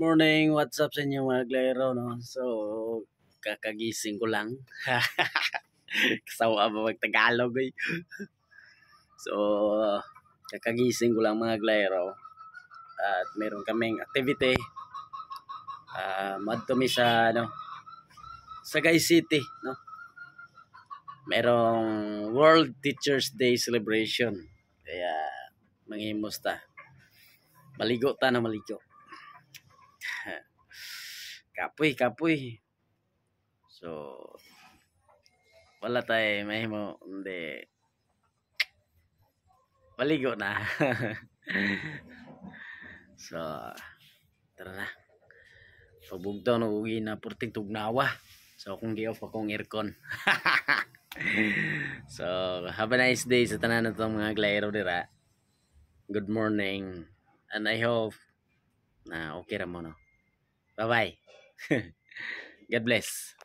Morning, what's up sa inyo mga glero, no? So, kakagising ko lang. Kasawa ba mag-Tagalog, eh? So, kakagising ko lang mga glero. At meron kaming activity. Madto mi sa, Sagay City, no? Merong World Teachers Day celebration. Kaya, manghimos ta. Maligo ta na maligo. Kapoy. So, wala tayo mahimo, hindi. Maligo na. So, tara na. Pabugtaw na uwi na purting tugnawa. So, kung gi-off akong aircon. So, have a nice day sa tanan na itong mga glero dira. Good morning. And I hope na okay ra mo, no? Bye-bye. God bless.